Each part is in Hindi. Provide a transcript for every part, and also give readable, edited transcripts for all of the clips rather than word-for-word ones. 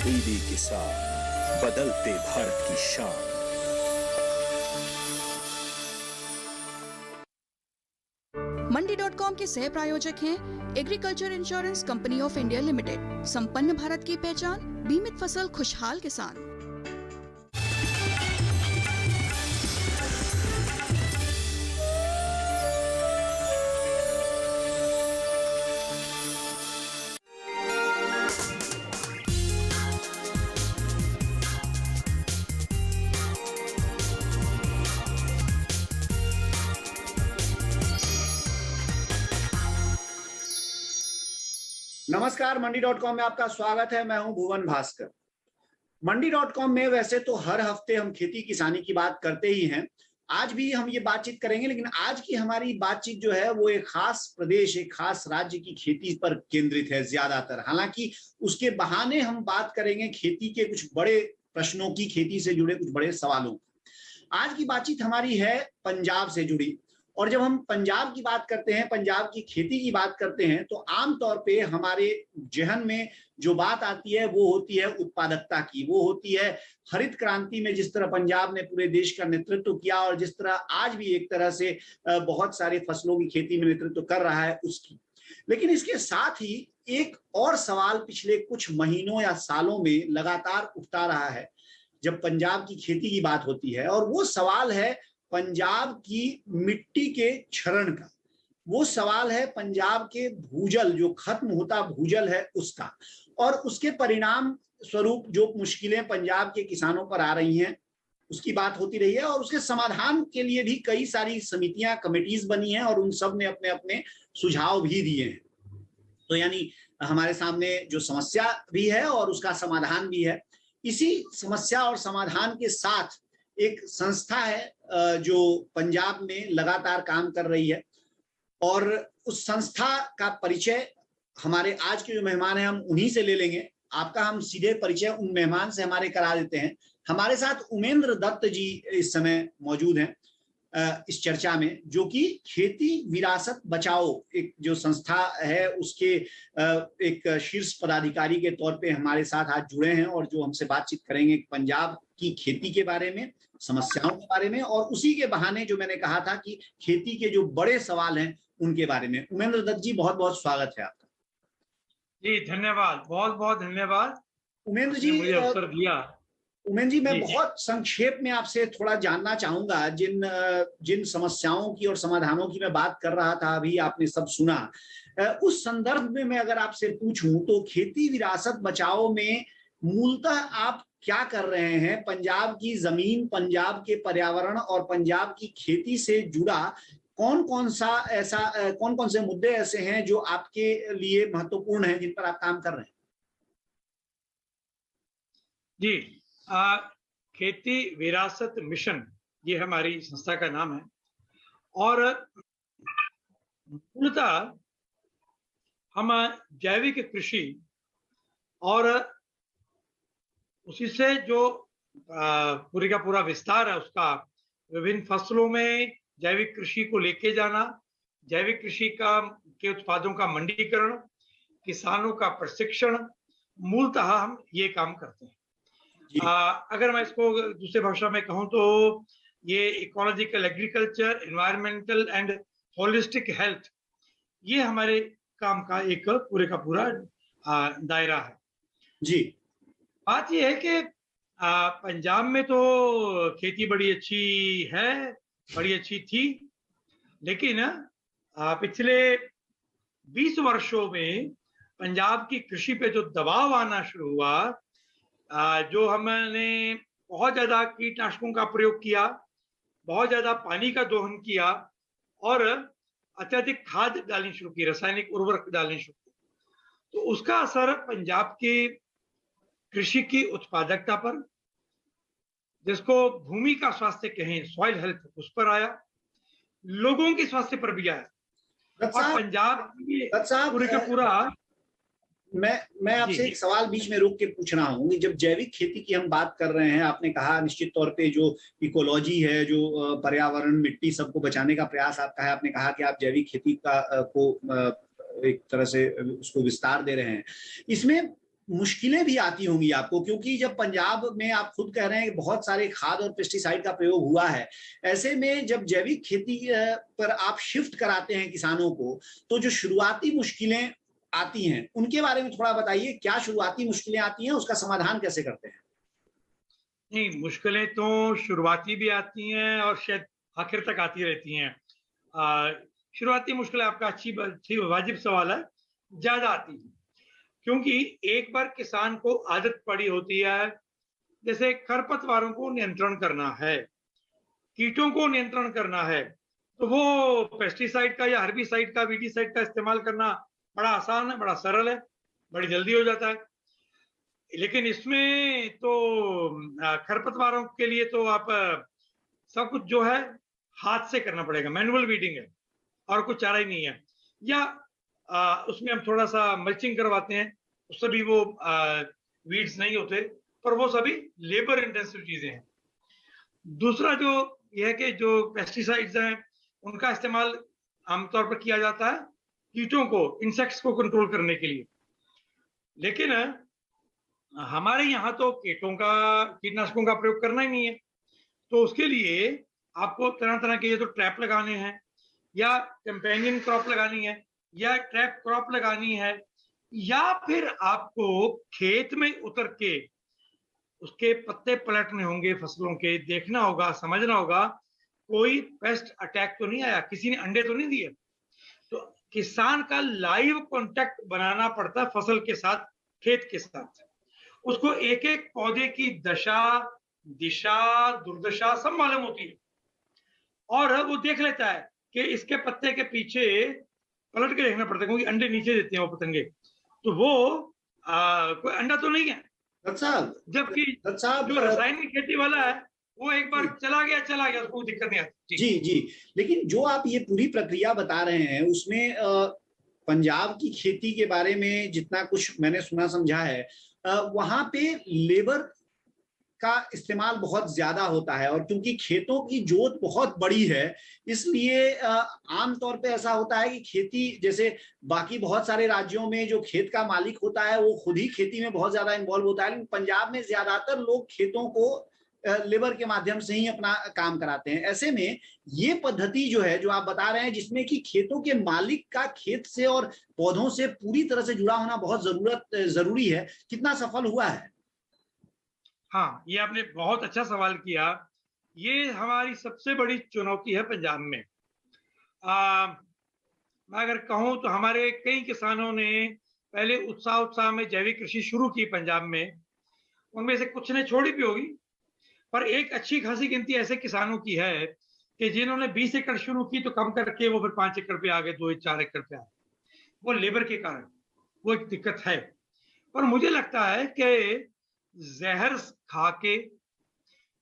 डीडी किसान, बदलते भारत की शान। मंडी.com के सह प्रायोजक हैं agriculture insurance company of India limited. संपन्न भारत की पहचान, बीमित फसल, खुशहाल किसान। नमस्कार, मंडी.com में आपका स्वागत है। मैं हूं भुवन भास्कर। मंडी.com में वैसे तो हर हफ्ते हम खेती किसानी की बात करते ही हैं। आज भी हम ये बातचीत करेंगे, लेकिन आज की हमारी बातचीत जो है वो एक खास प्रदेश, एक खास राज्य की खेती पर केंद्रित है ज्यादातर। हालांकि उसके बहाने हम बात करेंगे खेती के कुछ बड़े प्रश्नों की, खेती से जुड़े कुछ बड़े सवालों की। आज की बातचीत हमारी है पंजाब से जुड़ी, और जब हम पंजाब की बात करते हैं, पंजाब की खेती की बात करते हैं, तो आमतौर पे हमारे जहन में जो बात आती है वो होती है उत्पादकता की, वो होती है हरित क्रांति में जिस तरह पंजाब ने पूरे देश का नेतृत्व किया और जिस तरह आज भी एक तरह से बहुत सारे फसलों की खेती में नेतृत्व कर रहा है उसकी। लेकिन इसके साथ ही एक और सवाल पिछले कुछ महीनों या सालों में लगातार उठता रहा है जब पंजाब की खेती की बात होती है, और वो सवाल है पंजाब की मिट्टी के क्षरण का। वो सवाल है पंजाब के भूजल, जो खत्म होता भूजल है उसका, और उसके परिणाम स्वरूप जो मुश्किलें पंजाब के किसानों पर आ रही हैं उसकी बात होती रही है। और उसके समाधान के लिए भी कई सारी समितियां, कमिटीज बनी हैं और उन सब ने अपने अपने सुझाव भी दिए हैं। तो यानी हमारे सामने जो समस्या भी है और उसका समाधान भी है। इसी समस्या और समाधान के साथ एक संस्था है जो पंजाब में लगातार काम कर रही है, और उस संस्था का परिचय हमारे आज के जो मेहमान हैं हम उन्हीं से ले लेंगे। आपका हम सीधे परिचय उन मेहमान से हमारे करा देते हैं। हमारे साथ उमेंद्र दत्त जी इस समय मौजूद हैं इस चर्चा में, जो कि खेती विरासत बचाओ एक जो संस्था है उसके एक शीर्ष पदाधिकारी के तौर पे हमारे साथ आज जुड़े हैं, और जो हमसे बातचीत करेंगे पंजाब की खेती के बारे में, समस्याओं के बारे में, और उसी के बहाने जो मैंने कहा था कि खेती के जो बड़े सवाल हैं उनके बारे में। उमेंद्र दत्त जी, बहुत बहुत स्वागत है आपका। जी धन्यवाद, बहुत बहुत धन्यवाद उमेंद्र जी, मुझे अवसर दिया। उमेंद्र जी, मैं बहुत संक्षेप में आपसे थोड़ा जानना चाहूंगा। जिन समस्याओं की और समाधानों की मैं बात कर रहा था अभी आपने सब सुना। उस संदर्भ में मैं अगर आपसे पूछूं तो खेती विरासत बचाओ में मूलतः आप क्या कर रहे हैं? पंजाब की जमीन, पंजाब के पर्यावरण और पंजाब की खेती से जुड़ा कौन कौन से मुद्दे ऐसे हैं जो आपके लिए महत्वपूर्ण हैं, जिन पर आप काम कर रहे हैं? जी, खेती विरासत मिशन, ये हमारी संस्था का नाम है। और मूलतः हम जैविक कृषि और उसी से जो पूरी का पूरा विस्तार है उसका, विभिन्न फसलों में जैविक कृषि को लेके जाना, जैविक कृषि के उत्पादों का मंडीकरण, किसानों का प्रशिक्षण, मूलतः हम ये काम करते हैं। अगर मैं इसको दूसरे भाषा में कहूँ तो ये ecological agriculture, environmental and holistic health, ये हमारे काम का एक पूरे का पूरा दायरा है। जी, बात ये है कि पंजाब में तो खेती बड़ी अच्छी है, बड़ी अच्छी थी, लेकिन पिछले 20 वर्षों में पंजाब की कृषि पे जो दबाव आना शुरू हुआ, जो हमने बहुत ज्यादा कीटनाशकों का प्रयोग किया, बहुत ज्यादा पानी का दोहन किया और अत्यधिक खाद डालनी शुरू की, रासायनिक उर्वरक डालने शुरू की, तो उसका असर पंजाब की कृषि की उत्पादकता पर, जिसको भूमि का स्वास्थ्य कहें, सॉइल हेल्थ, उस पर आया, लोगों के स्वास्थ्य पर भी आया। और पंजाब पूरे का पूरा मैं आपसे एक सवाल बीच में रोक के पूछ रहा हूँ कि जब जैविक खेती की हम बात कर रहे हैं, आपने कहा निश्चित तौर पे जो इकोलॉजी है, जो पर्यावरण, मिट्टी, सबको बचाने का प्रयास आपका है। आपने कहा कि आप जैविक खेती को एक तरह से उसको विस्तार दे रहे हैं। इसमें मुश्किलें भी आती होंगी आपको, क्योंकि जब पंजाब में आप खुद कह रहे हैं कि बहुत सारे खाद और पेस्टिसाइड का प्रयोग हुआ है, ऐसे में जब जैविक खेती पर आप शिफ्ट कराते हैं किसानों को, तो जो शुरुआती मुश्किलें आती हैं उनके बारे में थोड़ा बताइए। क्या शुरुआती मुश्किलें आती हैं, उसका समाधान कैसे करते हैं? नहीं, मुश्किलें तो शुरुआती भी आती हैं और शायद आखिर तक आती रहती हैं। शुरुआती मुश्किलें, आपका अच्छी वाजिब सवाल है, ज्यादा आती हैं, क्योंकि एक बार किसान को आदत पड़ी होती है, जैसे खरपतवारों को नियंत्रण करना है, कीटों को नियंत्रण करना है, तो वो पेस्टिसाइड का या हर्बिसाइड का, वीडीसाइड का इस्तेमाल करना बड़ा आसान है, बड़ा सरल है, बड़ी जल्दी हो जाता है। लेकिन इसमें तो खरपतवारों के लिए तो आप सब कुछ जो है हाथ से करना पड़ेगा, मैनुअल वीडिंग है और कुछ चारा ही नहीं है। या उसमें हम थोड़ा सा मल्चिंग करवाते हैं, उससे भी वो वीड्स नहीं होते, पर वो सभी लेबर इंटेंसिव चीजें हैं। दूसरा जो यह है कि जो पेस्टिसाइड्स हैं उनका इस्तेमाल आमतौर पर किया जाता है कीटों को, इंसेक्ट्स को कंट्रोल करने के लिए। लेकिन हमारे यहाँ तो कीटनाशकों का प्रयोग करना ही नहीं है, तो उसके लिए आपको तरह तरह के ये तो ट्रैप लगाने हैं, या कंपेनियन क्रॉप लगानी है, या ट्रैप क्रॉप लगानी है, या फिर आपको खेत में उतर के उसके पत्ते पलटने होंगे फसलों के, देखना होगा, समझना होगा कोई पेस्ट अटैक तो नहीं आया, किसी ने अंडे तो नहीं दिए। तो किसान का लाइव कांटेक्ट बनाना पड़ता है फसल के साथ, खेत के साथ। उसको एक एक पौधे की दशा, दिशा, दुर्दशा सब मालूम होती है, और वो देख लेता है कि इसके पत्ते के पीछे पलट के देखना पड़ता है, क्योंकि अंडे नीचे देते हैं वो पतंगे, तो वो कोई अंडा तो नहीं है। जबकि जो रासायनिक खेती वाला है वो एक बार चला गया, उसको दिक्कत नहीं आती। जी। लेकिन जो आप ये पूरी प्रक्रिया बता रहे हैं, उसमें पंजाब की खेती के बारे में जितना कुछ मैंने सुना समझा है, वहां पे लेबर का इस्तेमाल बहुत ज्यादा होता है, और क्योंकि खेतों की जोत बहुत बड़ी है, इसलिए आमतौर पे ऐसा होता है कि खेती, जैसे बाकी बहुत सारे राज्यों में जो खेत का मालिक होता है वो खुद ही खेती में बहुत ज्यादा इन्वॉल्व होता है, लेकिन पंजाब में ज्यादातर लोग खेतों को लेबर के माध्यम से ही अपना काम कराते हैं। ऐसे में ये पद्धति जो है, जो आप बता रहे हैं, जिसमें कि खेतों के मालिक का खेत से और पौधों से पूरी तरह से जुड़ा होना बहुत जरूरी है, कितना सफल हुआ है? हाँ, ये आपने बहुत अच्छा सवाल किया। ये हमारी सबसे बड़ी चुनौती है पंजाब में। मैं अगर कहूँ तो हमारे कई किसानों ने पहले उत्साह में जैविक कृषि शुरू की पंजाब में, उनमें से कुछ ने छोड़ी भी होगी, पर एक अच्छी खासी गिनती ऐसे किसानों की है कि जिन्होंने 20 एकड़ शुरू की तो कम करके वो फिर 5 एकड़ पे आ गए, 2-4 एकड़ पे आ गए। वो लेबर के कारण वो एक दिक्कत है। पर मुझे लगता है कि जहर खा के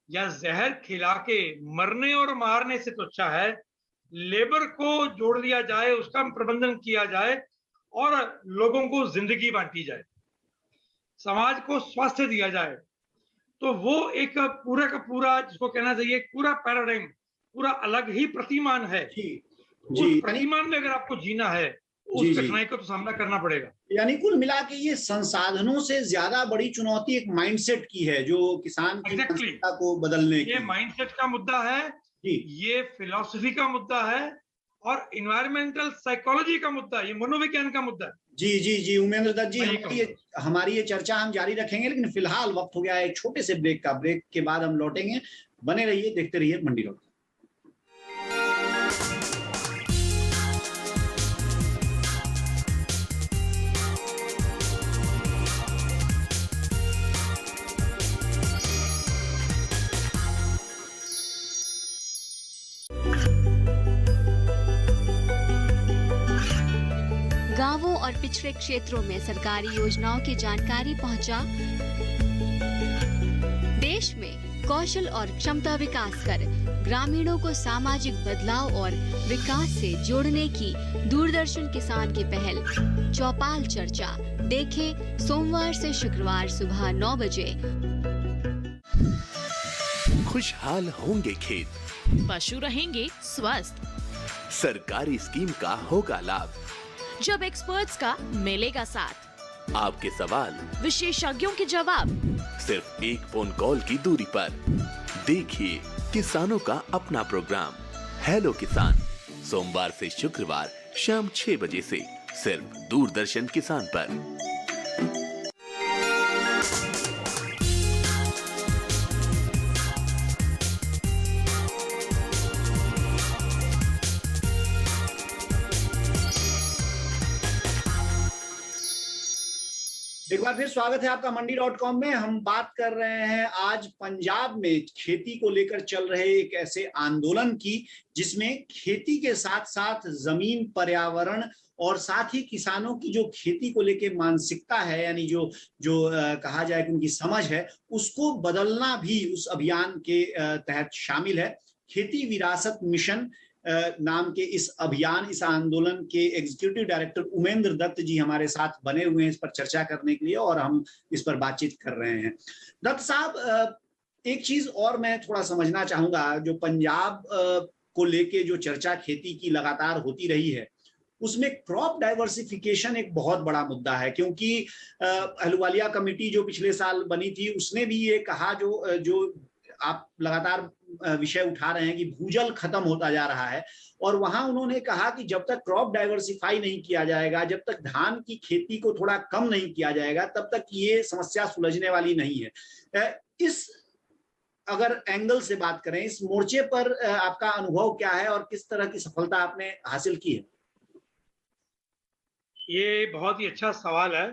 या जहर खिला के मरने और मारने से तो अच्छा है लेबर को जोड़ लिया जाए, उसका प्रबंधन किया जाए और लोगों को जिंदगी बांटी जाए, समाज को स्वास्थ्य दिया जाए। तो वो एक पूरा का पूरा, जिसको कहना चाहिए पूरा पैराडाइम, पूरा अलग ही प्रतिमान है। उस प्रतिमान में अगर आपको जीना है, उस कठिनाई को तो सामना करना पड़ेगा। यानी कुल मिला के ये संसाधनों से ज्यादा बड़ी चुनौती एक माइंडसेट की है, जो किसान की मानसिकता को बदलने की। ये माइंडसेट का मुद्दा है, ये फिलॉसफी का मुद्दा है, और इन्वायरमेंटल साइकोलॉजी का मुद्दा है, ये मनोविज्ञान का मुद्दा है। जी उमेंद्र दत्त जी, हमारी ये चर्चा हम जारी रखेंगे, लेकिन फिलहाल वक्त हो गया है एक छोटे से ब्रेक का। ब्रेक के बाद हम लौटेंगे। बने रहिए, देखते रहिए मंडी रोड। गांवों और पिछड़े क्षेत्रों में सरकारी योजनाओं की जानकारी पहुंचा। देश में कौशल और क्षमता विकास कर ग्रामीणों को सामाजिक बदलाव और विकास से जोड़ने की दूरदर्शन किसान की पहल चौपाल चर्चा देखें सोमवार से शुक्रवार सुबह 9 बजे। खुशहाल होंगे खेत, पशु रहेंगे स्वस्थ, सरकारी स्कीम का होगा लाभ, जब एक्सपर्ट्स का मिलेगा साथ, आपके सवाल, विशेषज्ञों के जवाब, सिर्फ एक फोन कॉल की दूरी पर। देखिए किसानों का अपना प्रोग्राम हेलो किसान, सोमवार से शुक्रवार शाम 6 बजे से सिर्फ दूरदर्शन किसान पर। एक बार फिर स्वागत है आपका मंडी.com में। हम बात कर रहे हैं आज पंजाब में खेती को लेकर चल रहे एक ऐसे आंदोलन की जिसमें खेती के साथ साथ जमीन, पर्यावरण और साथ ही किसानों की जो खेती को लेकर मानसिकता है, यानी जो कहा जाए कि उनकी समझ है, उसको बदलना भी उस अभियान के तहत शामिल है। खेती विरासत मिशन नाम के इस अभियान, इस आंदोलन के एग्जीक्यूटिव डायरेक्टर उमेंद्र दत्त जी हमारे साथ बने हुए हैं इस पर चर्चा करने के लिए, और हम इस पर बातचीत कर रहे हैं। दत्त साहब, एक चीज और मैं थोड़ा समझना चाहूंगा, जो पंजाब को लेके जो चर्चा खेती की लगातार होती रही है, उसमें क्रॉप डाइवर्सिफिकेशन एक बहुत बड़ा मुद्दा है, क्योंकि अहलुवालिया कमेटी जो पिछले साल बनी थी उसने भी ये कहा, जो आप लगातार विषय उठा रहे हैं कि भूजल खत्म होता जा रहा है, और वहां उन्होंने कहा कि जब तक क्रॉप डाइवर्सिफाई नहीं किया जाएगा, जब तक धान की खेती को थोड़ा कम नहीं किया जाएगा, तब तक ये समस्या सुलझने वाली नहीं है। इस अगर एंगल से बात करें, इस मोर्चे पर आपका अनुभव क्या है और किस तरह की सफलता आपने हासिल की है? ये बहुत ही अच्छा सवाल है।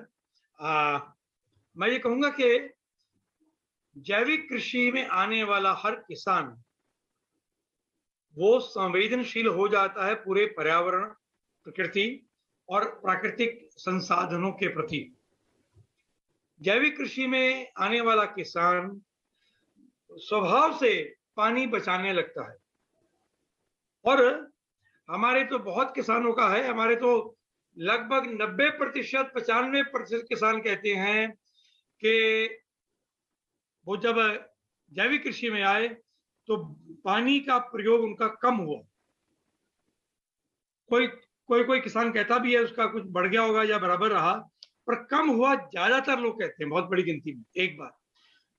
मैं ये कहूंगा कि जैविक कृषि में आने वाला हर किसान वो संवेदनशील हो जाता है पूरे पर्यावरण, प्रकृति और प्राकृतिक संसाधनों के प्रति। जैविक कृषि में आने वाला किसान स्वभाव से पानी बचाने लगता है, और हमारे तो बहुत किसानों का है, हमारे तो लगभग 90%, 95% किसान कहते हैं कि वो जब जैविक कृषि में आए तो पानी का प्रयोग उनका कम हुआ। कोई किसान कहता भी है उसका कुछ बढ़ गया होगा या बराबर रहा, पर कम हुआ ज्यादातर लोग कहते हैं, बहुत बड़ी गिनती में। एक बात।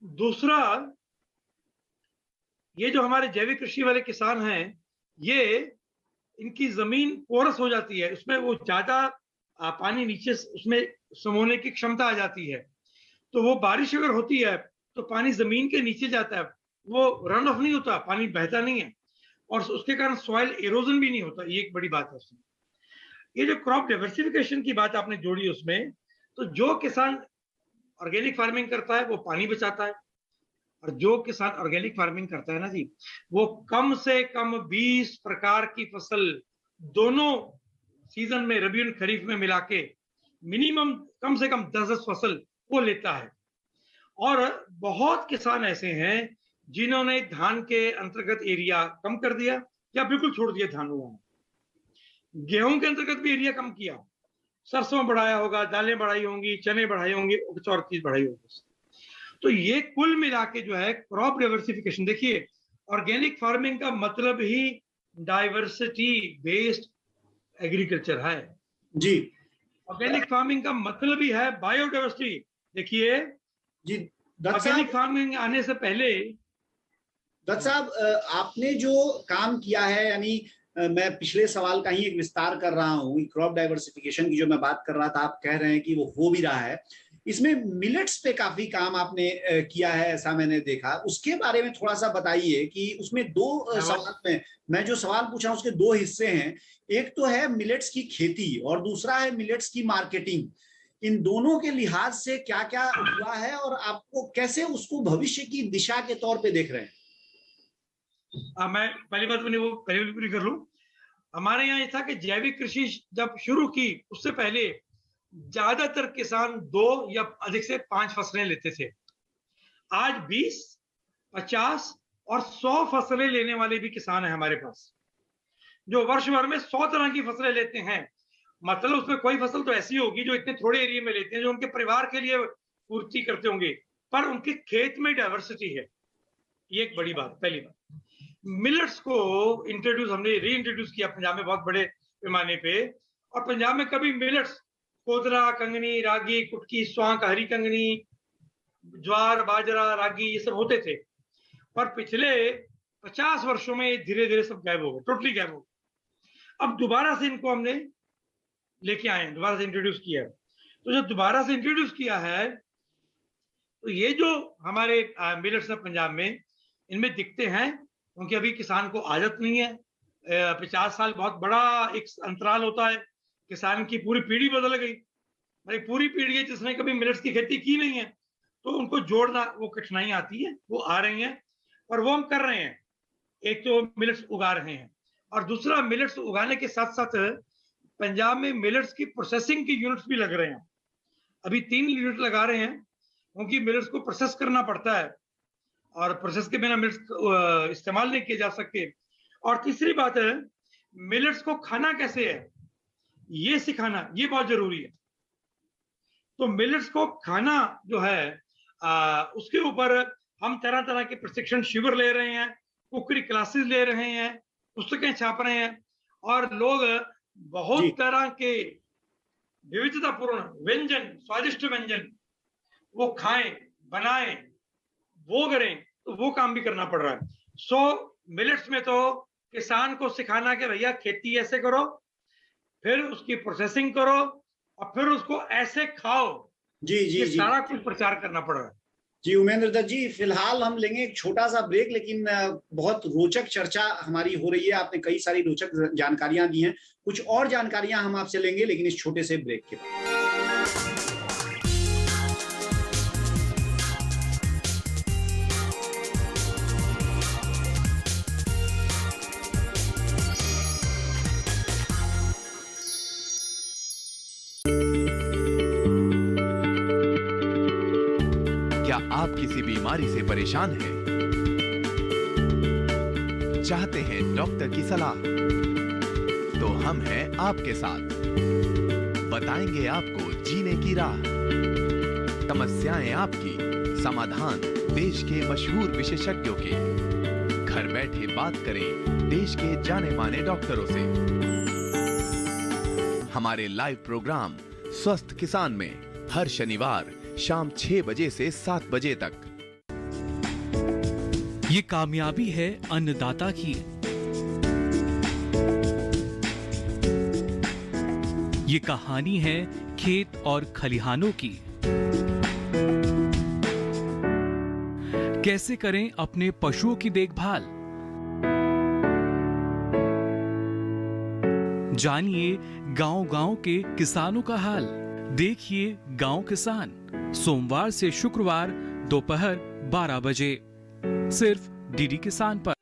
दूसरा, ये जो हमारे जैविक कृषि वाले किसान हैं, ये इनकी जमीन पोरस हो जाती है, उसमें वो ज्यादा पानी नीचे उसमें समोने की क्षमता आ जाती है, तो वो बारिश अगर होती है तो पानी जमीन के नीचे जाता है, वो रन ऑफ नहीं होता, पानी बहता नहीं है, और उसके कारण सॉइल एरोजन भी नहीं होता। ये एक बड़ी बात है उसमें। ये जो क्रॉप डाइवर्सिफिकेशन की बात आपने जोड़ी उसमें, तो जो किसान ऑर्गेनिक फार्मिंग करता है वो पानी बचाता है, और जो किसान ऑर्गेनिक फार्मिंग करता है ना जी, वो कम से कम 20 प्रकार की फसल दोनों सीजन में, रबी और खरीफ में मिला के मिनिमम कम से कम 10 फसल वो लेता है। और बहुत किसान ऐसे हैं जिन्होंने धान के अंतर्गत एरिया कम कर दिया या बिल्कुल छोड़ दिया धान उगाना। गेहूं के अंतर्गत भी एरिया कम किया, सरसों बढ़ाया होगा, दालें बढ़ाई होंगी, चने बढ़ाए होंगे, कुछ और चीज बढ़ाई होगी। तो ये कुल मिला के जो है क्रॉप डाइवर्सिफिकेशन, देखिए ऑर्गेनिक फार्मिंग का मतलब ही डाइवर्सिटी बेस्ड एग्रीकल्चर है जी। ऑर्गेनिक फार्मिंग का मतलब ही है बायोडाइवर्सिटी। देखिए जी ऑर्गेनिक फार्मिंग आने से पहले, दत्त साहब, आपने जो काम किया है, यानी मैं पिछले सवाल का ही एक विस्तार कर रहा हूँ, क्रॉप डाइवर्सिफिकेशन की जो मैं बात कर रहा था, आप कह रहे हैं कि वो हो भी रहा है। इसमें मिलेट्स पे काफी काम आपने किया है, ऐसा मैंने देखा। उसके बारे में थोड़ा सा बताइए कि उसमें दो सवाल में, मैं जो सवाल पूछा उसके दो हिस्से हैं। एक तो है मिलेट्स की खेती और दूसरा है मिलेट्स की मार्केटिंग। इन दोनों के लिहाज से क्या क्या हुआ है और आपको कैसे उसको भविष्य की दिशा के तौर पे देख रहे हैं? मैं पहली बात मैंने वो पहले भी पूरी कर लूं। हमारे यहाँ ये था कि जैविक कृषि जब शुरू की उससे पहले ज्यादातर किसान 2 या अधिक से 5 फसलें लेते थे। आज 20, 50 और 100 फसलें लेने वाले भी किसान हैं हमारे पास, जो वर्ष भर में 100 तरह की फसलें लेते हैं। मतलब उसमें कोई फसल तो ऐसी होगी जो इतने थोड़े एरिया में लेते हैं, जो उनके परिवार के लिए पूर्ति करते होंगे, पर उनके खेत में डाइवर्सिटी है। ये एक बड़ी बात, पहली बात। मिलेट्स को हमने री इंट्रोड्यूस किया पंजाब में बहुत बड़े पैमाने पे, और पंजाब में कभी मिलेट्स कोदरा, कंगनी, रागी, कुटकी, स्वांक, हरी कंगनी, ज्वार, बाजरा, रागी, ये सब होते थे। पर पिछले 50 वर्षों में धीरे धीरे सब गायब हो गए, टोटली गायब हो गए। अब दोबारा से इनको हमने लेके आए हैं, दोबारा से इंट्रोड्यूस किया है। तो जब दोबारा से इंट्रोड्यूस किया है तो ये जो हमारे मिलेट्स है पंजाब में, इनमें दिखते हैं, क्योंकि अभी किसान को आदत नहीं है। 50 साल बहुत बड़ा एक अंतराल होता है, किसान की पूरी पीढ़ी बदल गई, भाई पूरी पीढ़ी है जिसने कभी मिलेट्स की खेती की नहीं है, तो उनको जोड़ना वो कठिनाई आती है। वो आ रही हैं और वो हम कर रहे हैं। एक तो मिलेट्स उगा रहे हैं, और दूसरा मिलेट्स उगाने के साथ साथ पंजाब में मिलेट्स की प्रोसेसिंग की यूनिट्स भी लग रहे हैं। अभी 3 यूनिट लगा रहे हैं, क्योंकि मिलेट्स को प्रोसेस करना पड़ता है और प्रोसेस के बिना मिलेट्स इस्तेमाल नहीं किए जा सकते। और तीसरी बात है, मिलेट्स को खाना कैसे है ये सिखाना, ये बहुत जरूरी है। तो मिलेट्स को खाना जो है उसके ऊपर हम तरह तरह के प्रशिक्षण शिविर ले रहे हैं, कुकरी क्लासेस ले रहे हैं, पुस्तकें छाप रहे हैं, और लोग बहुत तरह के विविधतापूर्ण व्यंजन, स्वादिष्ट व्यंजन वो खाएं, बनाएं, वो करें, तो वो काम भी करना पड़ रहा है। सो मिलेट्स में तो किसान को सिखाना कि भैया खेती ऐसे करो, फिर उसकी प्रोसेसिंग करो, और फिर उसको ऐसे खाओ, ये सारा कुछ प्रचार करना पड़ रहा है। जी उमेंद्र दत्त जी, फिलहाल हम लेंगे एक छोटा सा ब्रेक, लेकिन बहुत रोचक चर्चा हमारी हो रही है। आपने कई सारी रोचक जानकारियां दी हैं, कुछ और जानकारियां हम आपसे लेंगे, लेकिन इस छोटे से ब्रेक के बाद। क्या आप किसी बीमारी से परेशान हैं? चाहते हैं डॉक्टर की सलाह? तो हम हैं आपके साथ, बताएंगे आपको जीने की राह। समस्याएं आपकी, समाधान देश के मशहूर विशेषज्ञों के। घर बैठे बात करें देश के जाने माने डॉक्टरों से। हमारे लाइव प्रोग्राम स्वस्थ किसान में हर शनिवार शाम 6 बजे से 7 बजे तक। ये कामयाबी है अन्नदाता की, ये कहानी है खेत और खलिहानों की। कैसे करें अपने पशुओं की देखभाल, जानिए गांव-गांव के किसानों का हाल। देखिए गांव किसान, सोमवार से शुक्रवार दोपहर 12 बजे सिर्फ डीडी किसान पर।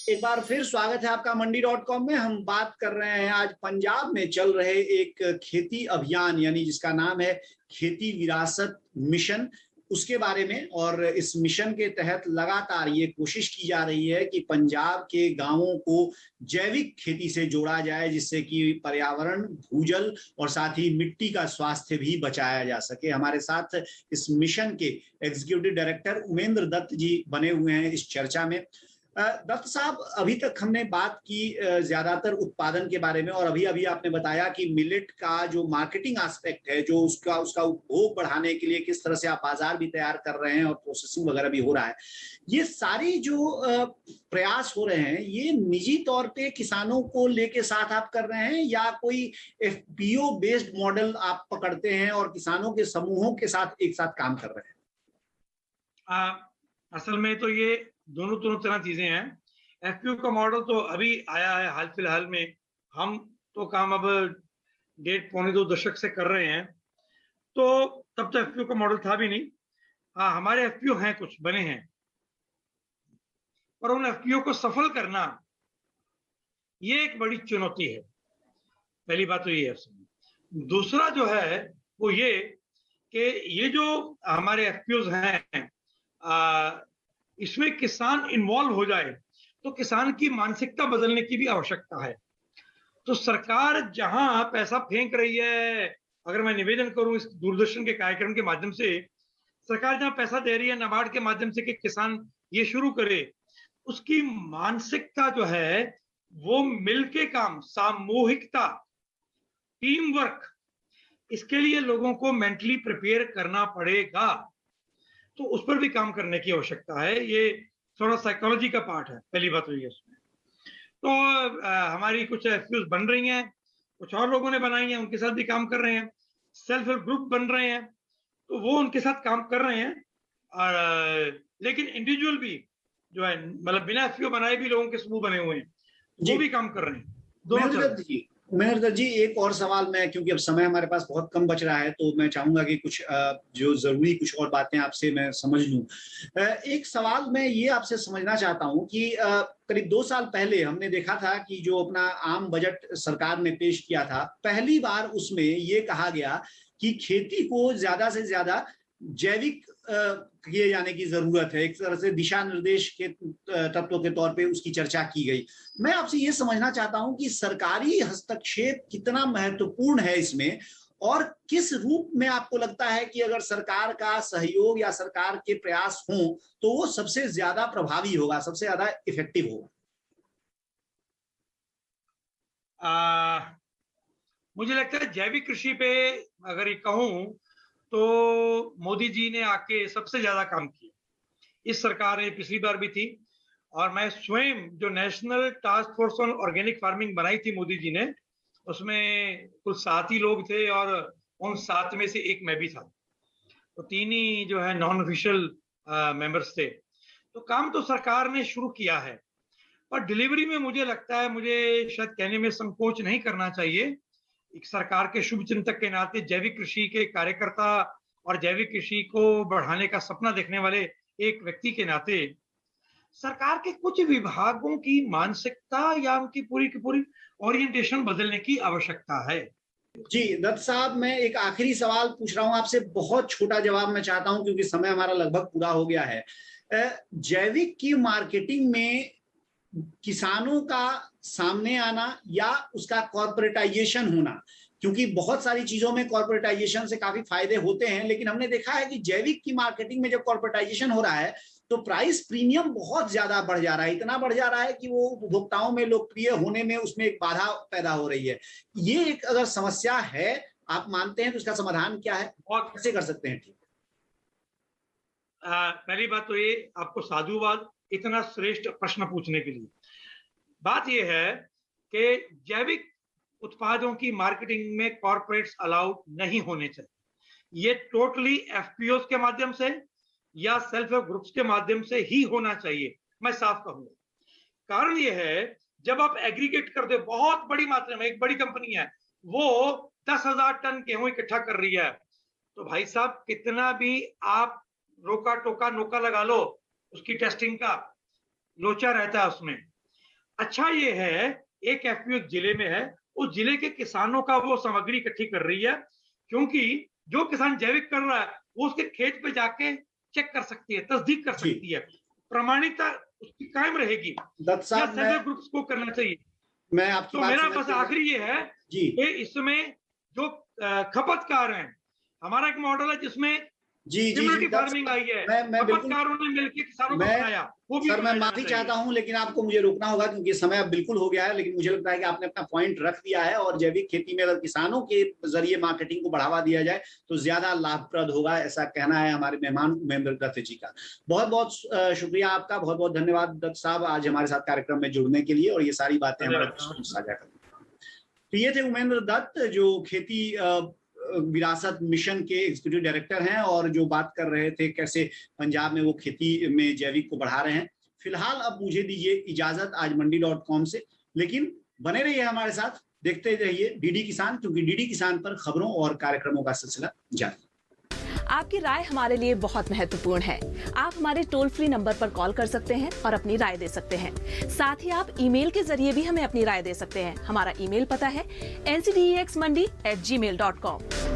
एक बार फिर स्वागत है आपका मंडी.com में। हम बात कर रहे हैं आज पंजाब में चल रहे एक खेती अभियान, यानी जिसका नाम है खेती विरासत मिशन, उसके बारे में। और इस मिशन के तहत लगातार ये कोशिश की जा रही है कि पंजाब के गांवों को जैविक खेती से जोड़ा जाए, जिससे कि पर्यावरण, भूजल और साथ ही मिट्टी का स्वास्थ्य भी बचाया जा सके। हमारे साथ इस मिशन के एग्जीक्यूटिव डायरेक्टर उमेंद्र दत्त जी बने हुए हैं इस चर्चा में। दत्त साहब, अभी तक हमने बात की ज्यादातर उत्पादन के बारे में, और अभी अभी आपने बताया कि मिलेट का जो मार्केटिंग एस्पेक्ट है, जो उसका उपभोग बढ़ाने के लिए किस तरह से आप बाजार भी तैयार कर रहे हैं और प्रोसेसिंग वगैरह भी हो रहा है। ये सारी जो प्रयास हो रहे हैं, ये निजी तौर पे किसानों को लेके साथ आप कर रहे हैं, या कोई एफपीओ बेस्ड मॉडल आप पकड़ते हैं और किसानों के समूहों के साथ एक साथ काम कर रहे हैं? असल में तो ये दोनों तरह चीजें हैं। एफपीओ का मॉडल तो अभी आया है हाल फिलहाल में। हम तो काम अब 1.5-2 दशक से कर रहे हैं, तो तब तो एफपीओ का मॉडल था भी नहीं। हाँ, हमारे एफपीओ हैं, कुछ बने हैं, पर उन एफपीओ को सफल करना ये एक बड़ी चुनौती है। पहली बात तो ये है। दूसरा जो है वो ये कि ये जो हमारे एफपीओ हैं, इसमें किसान इन्वॉल्व हो जाए तो किसान की मानसिकता बदलने की भी आवश्यकता है। तो सरकार जहां पैसा फेंक रही है अगर मैं निवेदन करूं इस दूरदर्शन के कार्यक्रम के माध्यम से, सरकार जहां पैसा दे रही है नाबार्ड के माध्यम से कि किसान ये शुरू करे, उसकी मानसिकता जो है वो मिलके काम, सामूहिकता, टीम वर्क, इसके लिए लोगों को मेंटली प्रिपेयर करना पड़ेगा। तो उस पर भी काम करने की आवश्यकता है। ये थोड़ा साइकोलॉजी का पार्ट है, पहली बात हुई है उसमें। तो हमारी कुछ एफपीओज बन रही हैं, कुछ और लोगों ने बनाई हैं, उनके साथ भी काम कर रहे हैं। सेल्फ हेल्प ग्रुप बन रहे हैं, तो वो उनके साथ काम कर रहे हैं। और लेकिन इंडिविजुअल भी जो है, मतलब बिना एफपीओ बनाए भी लोगों के समूह बने हुए हैं, वो भी काम कर रहे हैं। दोनों उमेश दत्त जी, एक और सवाल मैं, क्योंकि अब समय हमारे पास बहुत कम बच रहा है, तो मैं चाहूंगा कि कुछ जो जरूरी कुछ और बातें आपसे मैं समझ लूं। एक सवाल मैं ये आपसे समझना चाहता हूं कि करीब 2 साल पहले हमने देखा था कि जो अपना आम बजट सरकार ने पेश किया था, पहली बार उसमें ये कहा गया कि खेती को ज्यादा से ज्यादा जैविक किए जाने की जरूरत है। एक तरह से दिशा निर्देश के तत्व के तौर पे उसकी चर्चा की गई। मैं आपसे ये समझना चाहता हूं कि सरकारी हस्तक्षेप कितना महत्वपूर्ण है इसमें, और किस रूप में आपको लगता है कि अगर सरकार का सहयोग या सरकार के प्रयास हों तो वो सबसे ज्यादा प्रभावी होगा, सबसे ज्यादा इफेक्टिव होगा? मुझे लगता है जैविक कृषि पे अगर ये कहूं तो मोदी जी ने आके सबसे ज्यादा काम किया। इस सरकार ने पिछली बार भी थी, और मैं स्वयं जो national task force on organic farming बनाई थी मोदी जी ने, उसमें कुछ 7 ही लोग थे और उन 7 में से एक मैं भी था। तो 3 ही जो है नॉन ऑफिशियल मेंबर्स थे। तो काम तो सरकार ने शुरू किया है, पर डिलीवरी में मुझे लगता है, मुझे शायद कहने में संकोच नहीं करना चाहिए, एक सरकार के शुभ चिंतक के नाते, जैविक कृषि के कार्यकर्ता और जैविक कृषि को बढ़ाने का सपना देखने वाले एक व्यक्ति के नाते, सरकार के कुछ विभागों की मानसिकता या उनकी पूरी की पूरी ओरिएंटेशन बदलने की आवश्यकता है। जी दत्त साहब, मैं एक आखिरी सवाल पूछ रहा हूं आपसे, बहुत छोटा जवाब मैं चाहता हूं क्योंकि समय हमारा लगभग पूरा हो गया है। जैविक की मार्केटिंग में किसानों का सामने आना या उसका कॉर्पोरेटाइजेशन होना, क्योंकि बहुत सारी चीजों में कॉर्पोरेटाइजेशन से काफी फायदे होते हैं, लेकिन हमने देखा है कि जैविक की मार्केटिंग में जब कॉर्पोरेटाइजेशन हो रहा है तो प्राइस प्रीमियम बहुत ज्यादा बढ़ जा रहा है, इतना बढ़ जा रहा है कि वो उपभोक्ताओं में लोकप्रिय होने में उसमें एक बाधा पैदा हो रही है। ये एक अगर समस्या है, आप मानते हैं, तो उसका समाधान क्या है और कैसे कर सकते हैं? ठीक, पहली बात तो ये, आपको साधुवाद इतना श्रेष्ठ प्रश्न पूछने के लिए। बात यह है कि जैविक उत्पादों की मार्केटिंग में कॉर्पोरेट्स अलाउड नहीं होने चाहिए। ये टोटली एफपीओ के माध्यम से या सेल्फ हेल्प ग्रुप्स के माध्यम से ही होना चाहिए, मैं साफ कहूंगा। कारण ये है, जब आप एग्रीगेट कर दो, बहुत बड़ी मात्रा में, एक बड़ी कंपनी है वो 10,000 टन गेहूं इकट्ठा कर रही है, तो भाई साहब कितना भी आप रोका टोका नोका लगा लो, उसकी टेस्टिंग का लोचा रहता है उसमें। अच्छा ये है, एक एफपीओ जिले में है, उस जिले के किसानों का वो सामग्री इकट्ठी कर रही है, क्योंकि जो किसान जैविक कर रहा है वो उसके खेत पे जाके चेक कर सकती है, तस्दीक कर सकती है, प्रमाणिकता उसकी कायम रहेगी। सेल्फ ग्रुप्स को करना चाहिए। मैं आपकी तो मेरा बस आखिरी ये है कि इसमें जो खपतकार हैं, हमारा एक मॉडल है जिसमें फार्मिंग आई है, खपतकारों ने मिलकर किसानों को बनाया। सर, मैं माफी चाहता हूं, लेकिन आपको मुझे रोकना होगा क्योंकि समय अब बिल्कुल हो गया है, लेकिन मुझे लगता है कि आपने अपना पॉइंट रख दिया है, और जैविक खेती में अगर किसानों के जरिए मार्केटिंग को बढ़ावा दिया जाए तो ज्यादा लाभप्रद होगा, ऐसा कहना है हमारे मेहमान उमेंद्र दत्त जी का। बहुत बहुत शुक्रिया आपका, बहुत बहुत धन्यवाद दत्त साहब आज हमारे साथ कार्यक्रम में जुड़ने के लिए और ये सारी बातें हमारे साथ साझा करने। तो ये थे उमेंद्र दत्त, जो खेती विरासत मिशन के एग्जीक्यूटिव डायरेक्टर हैं, और जो बात कर रहे थे कैसे पंजाब में वो खेती में जैविक को बढ़ा रहे हैं। फिलहाल अब मुझे दीजिए इजाजत आज मंडी.com से, लेकिन बने रहिए हमारे साथ, देखते रहिए डीडी किसान, क्योंकि डीडी किसान पर खबरों और कार्यक्रमों का सिलसिला जारी। आपकी राय हमारे लिए बहुत महत्वपूर्ण है। आप हमारे टोल फ्री नंबर पर कॉल कर सकते हैं और अपनी राय दे सकते हैं। साथ ही आप ईमेल के जरिए भी हमें अपनी राय दे सकते हैं। हमारा ईमेल पता है ncdexmandi@gmail.com।